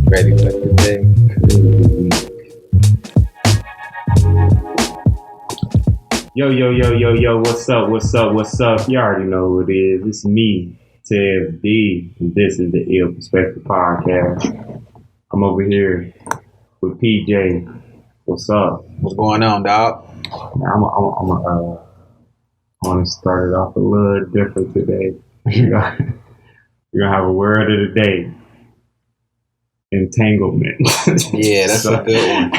Ready for today? Yo, what's up? You already know who it is. It's me, TEV, and this is the Ill Perspective Podcast. I'm over here with PJ. What's up? What's going on, dog? I want to start it off a little different today. You're gonna have a word of the day. Entanglement. Yeah, that's a good one.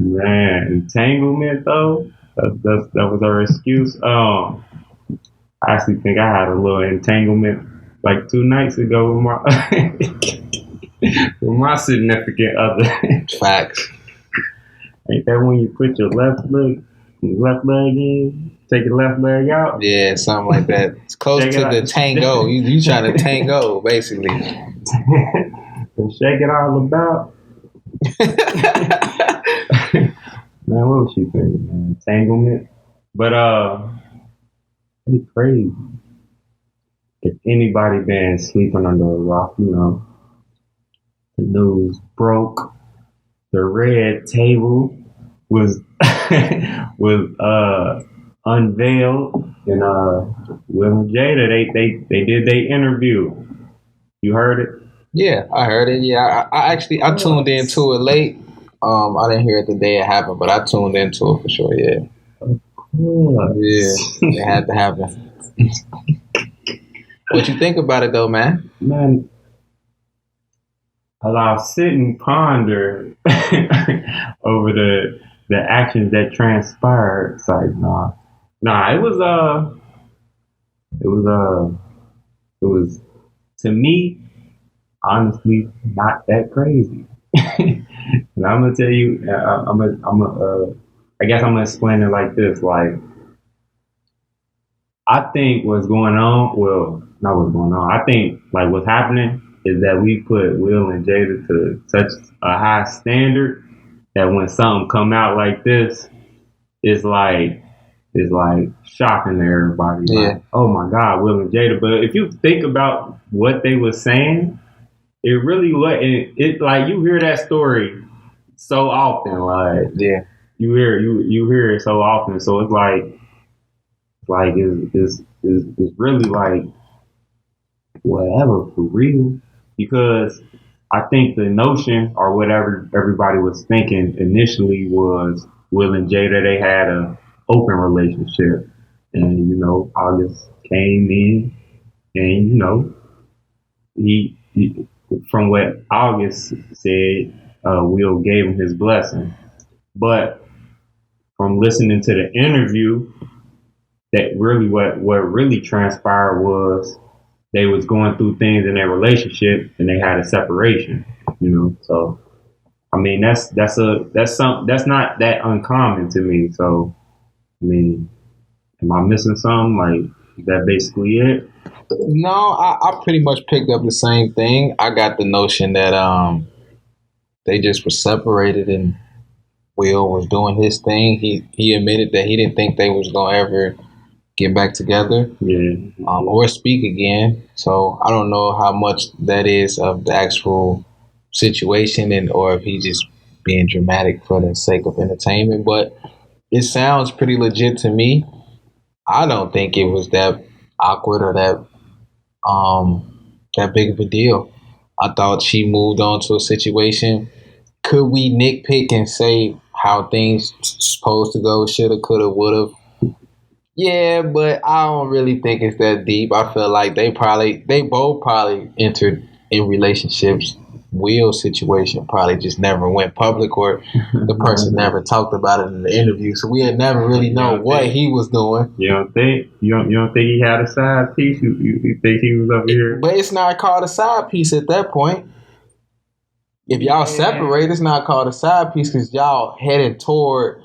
Man, entanglement though. That was our excuse. I actually think I had a little entanglement like 2 nights ago with my significant other. Facts. Ain't that when you put your left leg in, take your left leg out? Yeah, something like that. It's close to the tango. You trying to tango, basically. And shake it all about. Man, what was she thinking, man? Entanglement. But it's crazy. If anybody been sleeping under a rock, you know, the news broke. The red table was unveiled, and Will and Jada they did their interview. You heard it? Yeah, I heard it. Yeah, I actually tuned into it late. I didn't hear it the day it happened, but I tuned into it for sure. Yeah. Yeah, it had to happen. What you think about it though, man? Man, I'll sit and ponder over the actions that transpired. It's like, nah, it was to me, honestly, not that crazy. And I'm gonna tell you, I guess I'm gonna explain it like this. Like, I think what's going on, well, not what's going on. I think like what's happening is that we put Will and Jada to such a high standard that when something come out like this, it's like shocking to everybody. Yeah. Like, oh my God, Will and Jada. But if you think about what they were saying, it really was it like you hear that story so often. Like, yeah, you hear it so often. So it's like it's really like whatever for real. Because I think the notion or whatever everybody was thinking initially was Will and Jada, they had a open relationship. And, you know, August came in and, you know, he from what August said, Will gave him his blessing. But from listening to the interview, that really what really transpired was they was going through things in their relationship and they had a separation, you know. So I mean that's not that uncommon to me. So I mean, am I missing something? Like, is that basically it? No, I pretty much picked up the same thing. I got the notion that they just were separated and Will was doing his thing. He admitted that he didn't think they was gonna ever get back together, or speak again. So I don't know how much that is of the actual situation, and or if he just being dramatic for the sake of entertainment. But it sounds pretty legit to me. I don't think it was that awkward or that big of a deal. I thought she moved on to a situation. Could we nitpick and say how things supposed to go? Shoulda, coulda, woulda. Yeah, but I don't really think it's that deep. I feel like they both probably entered in relationships. Will's situation probably just never went public, or the person never talked about it in the interview, so we had never really know what he was doing. You don't think he had a side piece? You think he was over here? But it's not called a side piece at that point. if y'all separate, it's not called a side piece because y'all headed toward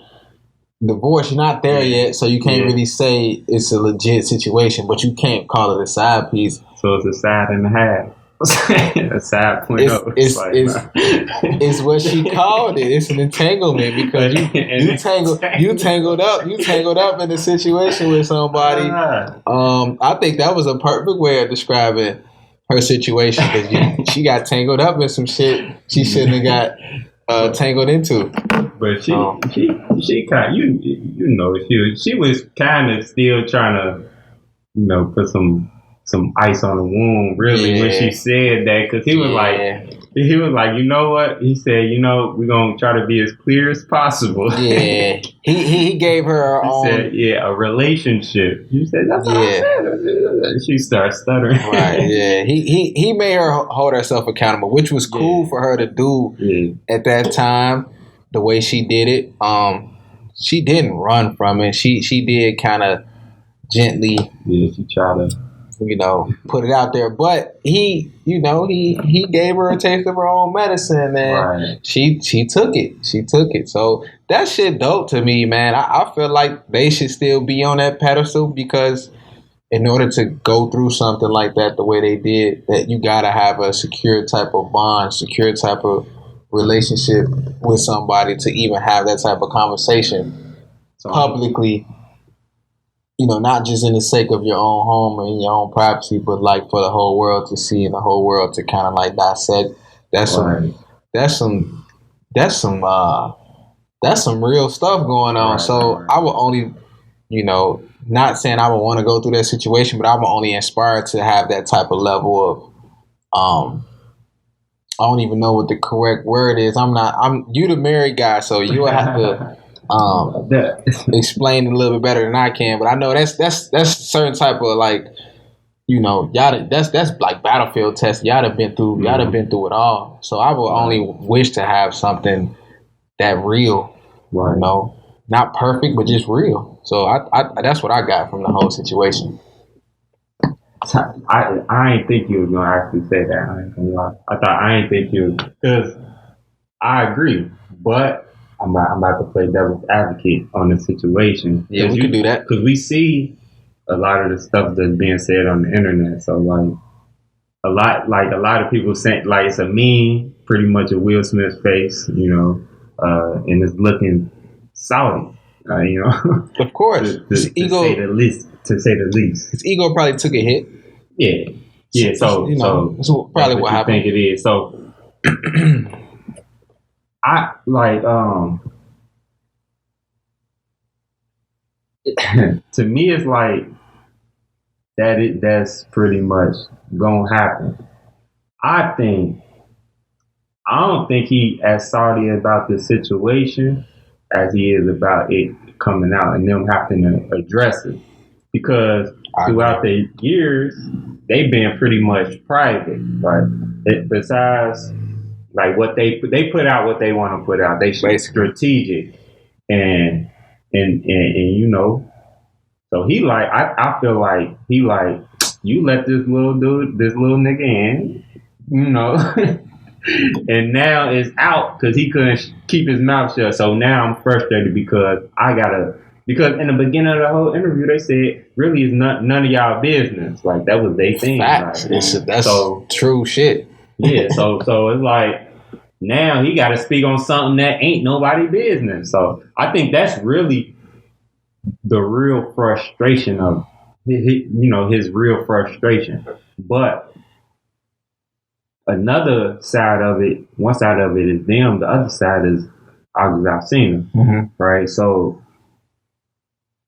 divorce. You're not there yet, so you can't really say it's a legit situation, but you can't call it a side piece. So it's a side and a half. A side point up. It's what she called it. It's an entanglement because you tangled up in a situation with somebody. I think that was a perfect way of describing her situation because she got tangled up in some shit she shouldn't have got tangled into. But she kind of, you know, she was kind of still trying to, you know, put some ice on the wound, really, when she said that, because he was like, you know what? He said, you know, we're gonna try to be as clear as possible. Yeah, he gave her said, a relationship. You said that's what I said. She started stuttering. Right. Yeah. He made her hold herself accountable, which was cool for her to do at that time. The way she did it, she didn't run from it. She did kind of gently. Yeah, she tried to, you know, put it out there. But he gave her a taste of her own medicine, and she took it. She took it. So that shit dope to me, man. I feel like they should still be on that pedestal because in order to go through something like that the way they did, that you gotta have a secure type of bond, secure type of relationship with somebody to even have that type of conversation publicly. You know, not just in the sake of your own home and your own privacy, but like for the whole world to see and the whole world to kind of like dissect. That's some real stuff going on. So I would only, you know, not saying I would want to go through that situation, but I would only inspire to have that type of level of I don't even know what the correct word is. You the married guy, so you will have to explain it a little bit better than I can. But I know that's a certain type of like, you know, y'all that's like battlefield test. Y'all have been through it all. So I would only wish to have something that real, you know, not perfect, but just real. So I that's what I got from the whole situation. I ain't think you was gonna actually say that. I ain't gonna lie. I ain't think you, because I agree, but I'm about to play devil's advocate on the situation. Yeah, we can do that because we see a lot of the stuff that's being said on the internet. So like a lot of people saying like it's a meme, pretty much a Will Smith face, you know, and it's looking Saudi, you know. Of course, to say the least. His ego probably took a hit. Yeah. So you know, that's probably what happened. I think it is. So I like to me it's like that's pretty much gonna happen. I don't think he as salty about the situation as he is about it coming out and them having to address it. Because throughout the years, they've been pretty much private. Right? Besides, like what they put out, what they want to put out, they should be strategic, and you know. So he like, I feel like he like, you let this little nigga in, you know, and now it's out because he couldn't keep his mouth shut. So now I'm frustrated because because in the beginning of the whole interview, they said, really, it's none of y'all business. Like, that was their thing. Facts. Like, that's so true shit. Yeah, so it's like, now he got to speak on something that ain't nobody business. So I think that's really the real frustration of, his real frustration. But another side of it, one side of it is them, the other side is August Alsina, right? So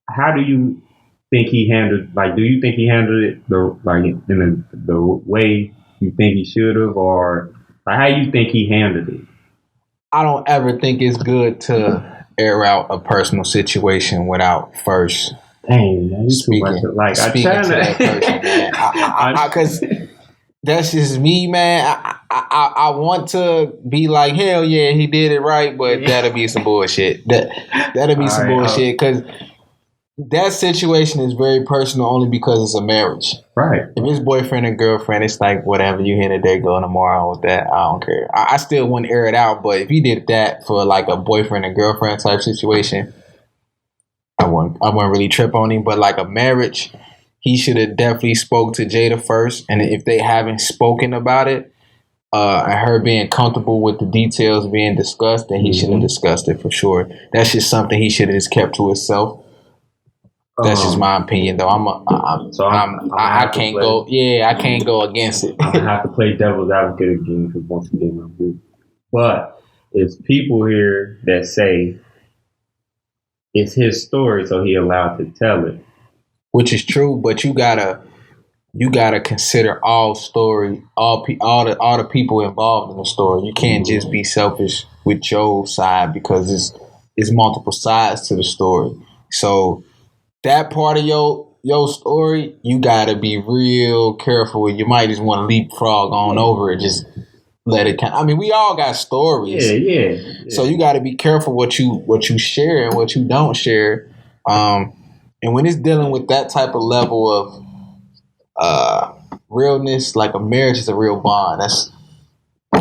how do you think he handled? Like, do you think he handled it in the way you think he should have, or like how you think he handled it? I don't ever think it's good to air out a personal situation without first speaking to that person, man. Because that's just me, man. I want to be like, hell yeah, he did it right, but that'll be some bullshit. That'll be some bullshit because that situation is very personal only because it's a marriage. Right. If it's boyfriend and girlfriend, it's like whatever. You here today, go tomorrow with that. I don't care. I still wouldn't air it out, but if he did that for like a boyfriend and girlfriend type situation, I wouldn't really trip on him. But like a marriage, he should have definitely spoke to Jada first. And if they haven't spoken about it, and her being comfortable with the details being discussed, then he should have discussed it for sure. That's just something he should have just kept to himself. That's just my opinion, though. I can't go. Yeah, I can't go against it. I'm gonna have to play devil's advocate again because once again, I'm good. But it's people here that say it's his story, so he allowed to tell it, which is true. But you gotta consider all the people involved in the story. You can't just be selfish with your side because it's multiple sides to the story. So that part of your story, you gotta be real careful with. You might just want to leapfrog on over it. Just let it. I mean, we all got stories. Yeah. So you got to be careful what you share and what you don't share. And when it's dealing with that type of level of realness, like a marriage is a real bond. That's,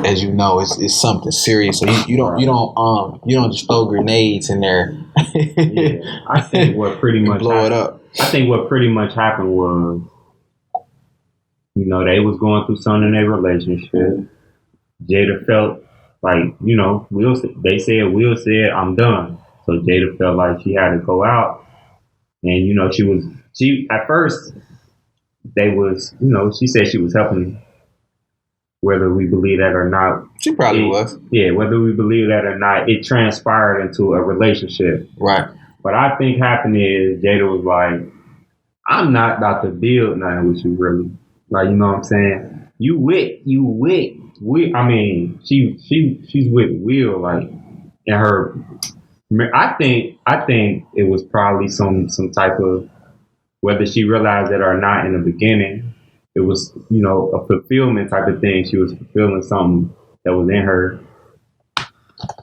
as you know, it's something serious. So you don't just throw grenades in there. Yeah, I think what pretty much blow it up. I think what pretty much happened was, they was going through something in their relationship. Jada felt like, Will said, I'm done. So Jada felt like she had to go out. And, she at first, she said she was helping, whether we believe that or not. She probably was. Yeah, whether we believe that or not, it transpired into a relationship. Right. What I think happened is Jada was like, I'm not about to build nothing with you, really. Like, you know what I'm saying? She's with Will, like, in her. I think it was probably some type of, whether she realized it or not in the beginning, it was, a fulfillment type of thing. She was fulfilling something that was in her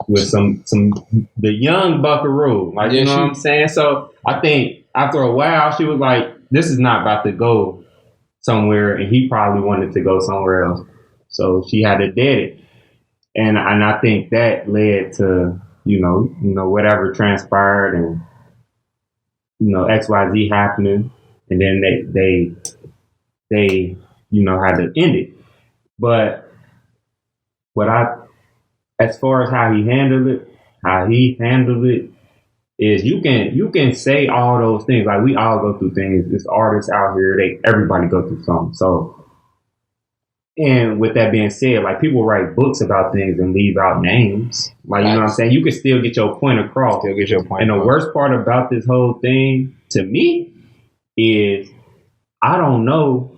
with the young buckaroo, like, you know what I'm saying? So I think after a while, she was like, this is not about to go somewhere, and he probably wanted to go somewhere else. So she had to dead it. And I think that led to, whatever transpired and, XYZ happening. And then they had to end it. But as far as how he handled it is you can say all those things. Like, we all go through things. There's artists out here, everybody go through something. So, and with that being said, like, people write books about things and leave out names. Like, you know what I'm saying? You can still get your point across. And the worst part about this whole thing to me is I don't know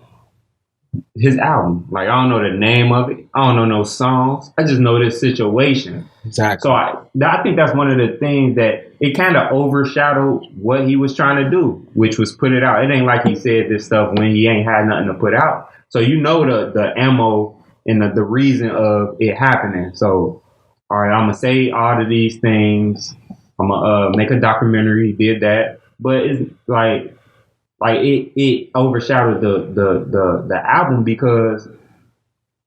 his album. Like, I don't know the name of it. I don't know no songs. I just know this situation. Exactly. So I think that's one of the things that it kind of overshadowed what he was trying to do, which was put it out. It ain't like he said this stuff when he ain't had nothing to put out. So the ammo and the reason of it happening. So, all right, I'm gonna say all of these things. I'm gonna make a documentary. He did that, but it's like it overshadowed the album because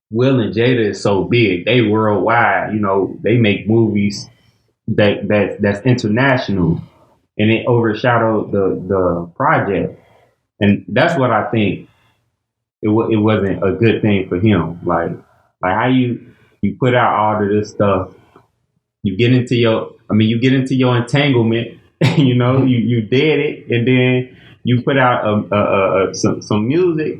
Will and Jada is so big. They worldwide. They make movies that's international, and it overshadowed the project. And that's what I think. It wasn't a good thing for him. Like how you put out all of this stuff. You get into your entanglement. You did it, and then you put out some music,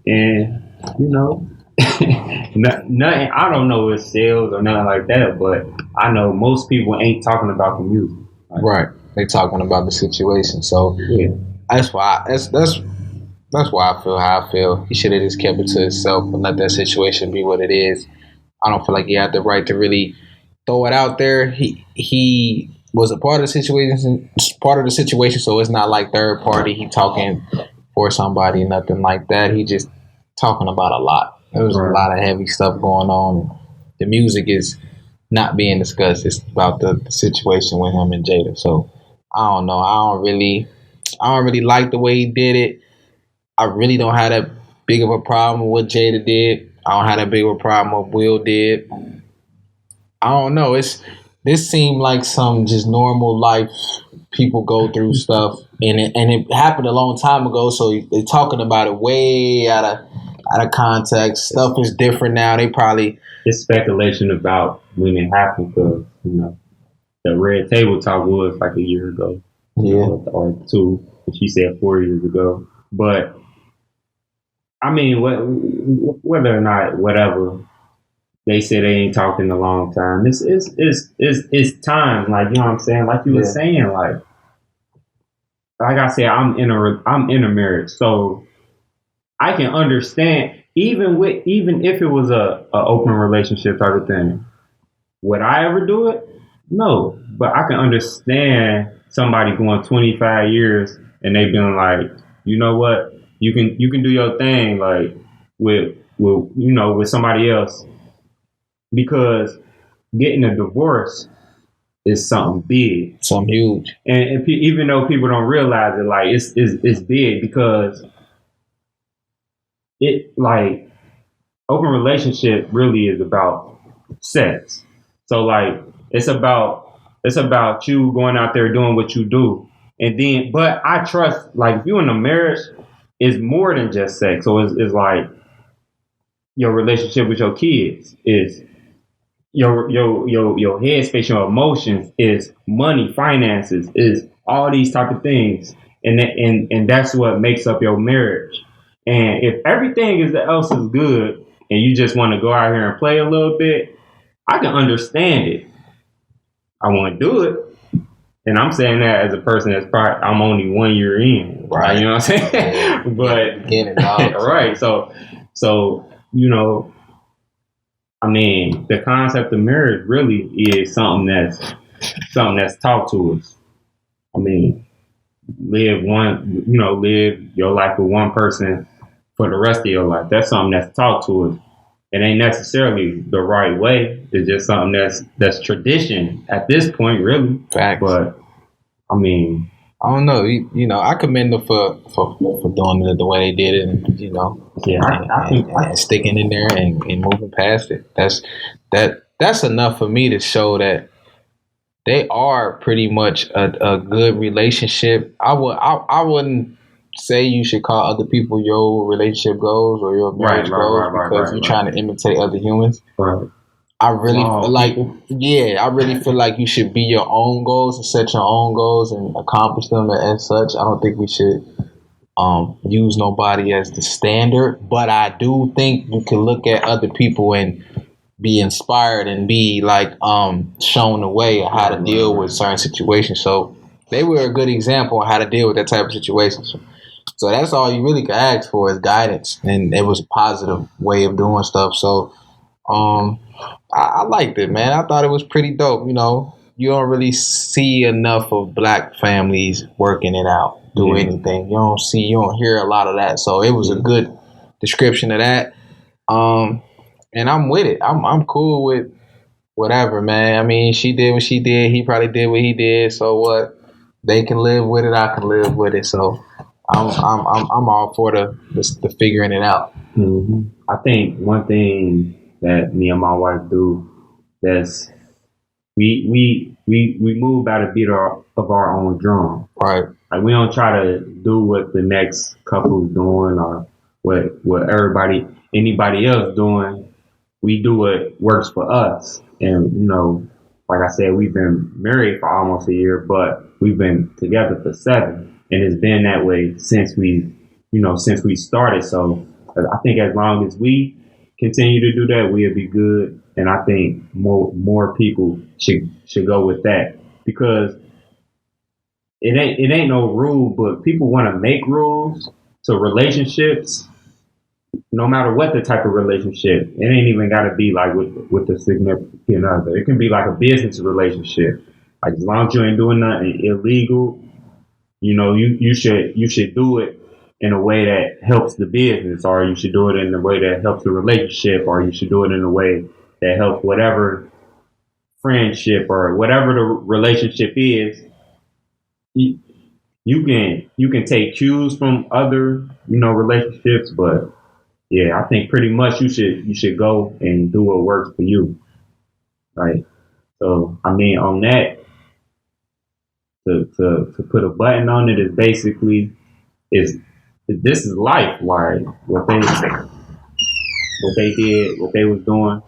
and nothing. I don't know if sales or nothing like that, but I know most people ain't talking about the music. Right, they talking about the situation. So yeah, that's why I feel how I feel. He should have just kept it to himself and let that situation be what it is. I don't feel like he had the right to really throw it out there. He was a part of the situation, so it's not like third party. He talking for somebody, nothing like that. He just talking about a lot. There was a lot of heavy stuff going on. The music is not being discussed. It's about the situation with him and Jada. So I don't know. I don't really I don't really like the way he did it. I really don't have that big of a problem with what Jada did. I don't have that big of a problem with what Will did. I don't know. This seemed like some just normal life. People go through stuff, and it happened a long time ago. So they're talking about it way out of context. Stuff is different now. They probably It's speculation about when it happened because the red table talk was like a year ago, or two. And she said 4 years ago. But I mean, whether or not whatever they say they ain't talked in a long time. It's time. Like, you know what I'm saying? Like you were saying, like I said, I'm in a marriage, so I can understand even if it was a open relationship type of thing. Would I ever do it? No, but I can understand somebody going 25 years and they been like, you know what, you can do your thing like with somebody else, because getting a divorce is something big, something huge, and even though people don't realize it, like it's big because it like open relationship really is about sex. So like it's about you going out there doing what you do. And then but I trust, like, if you're in a marriage, it's more than just sex. So it's like your relationship with your kids, is your headspace, your emotions, is money, finances, is all these type of things. And that's what makes up your marriage. And if everything else is good and you just want to go out here and play a little bit, I can understand it. I want to do it. And I'm saying that as a person that's probably, I'm only 1 year in. right? You know what I'm saying? Yeah. But get it out. Right. So I mean, the concept of marriage really is something that's taught to us. I mean, live your life with one person for the rest of your life. That's something that's taught to us. It ain't necessarily the right way. It's just something that's tradition at this point, really. Facts. But I mean, I don't know. I commend them for doing it the way they did it, and and sticking in there and moving past it. That's enough for me to show that they are pretty much a good relationship. I wouldn't say you should call other people your relationship goals or your marriage goals because you're trying to imitate other humans. Right. I really I really feel like you should be your own goals and set your own goals and accomplish them as such. I don't think we should use nobody as the standard, but I do think you can look at other people and be inspired and be like shown the way of how to deal with certain situations. So they were a good example on how to deal with that type of situation. So that's all you really can ask for is guidance, and it was a positive way of doing stuff. So I liked it, man. I thought it was pretty dope. You don't really see enough of black families working it out, do anything. You don't hear a lot of that. So it was a good description of that. And I'm with it. I'm cool with whatever, man. I mean, she did what she did. He probably did what he did. So what? They can live with it. I can live with it. So I'm all for the figuring it out. Mm-hmm. I think one thing that me and my wife do, that's we move by the beat of our own drum. Right. Like, we don't try to do what the next couple's doing or what anybody else doing. We do what works for us. And like I said, we've been married for almost a year, but we've been together for 7, and it's been that way since we started. So I think as long as we continue to do that, we'll be good. And I think more people should go with that, because it ain't no rule, but people want to make rules to relationships. No matter what the type of relationship, it ain't even got to be like with the significant other. It can be like a business relationship. Like, as long as you ain't doing nothing illegal, you should do it in a way that helps the business, or you should do it in a way that helps the relationship, or you should do it in a way that helps whatever friendship or whatever the relationship is. you can take cues from other, relationships, but yeah, I think pretty much you should go and do what works for you. Right. So I mean on that, to put a button on it is basically is this is life. Like what they did, what they was doing,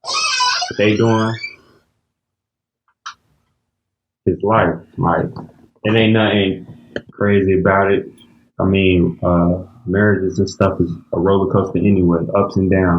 what they doing is life. Like it ain't nothing crazy about it. I mean, marriages and stuff is a roller coaster anyway, ups and downs.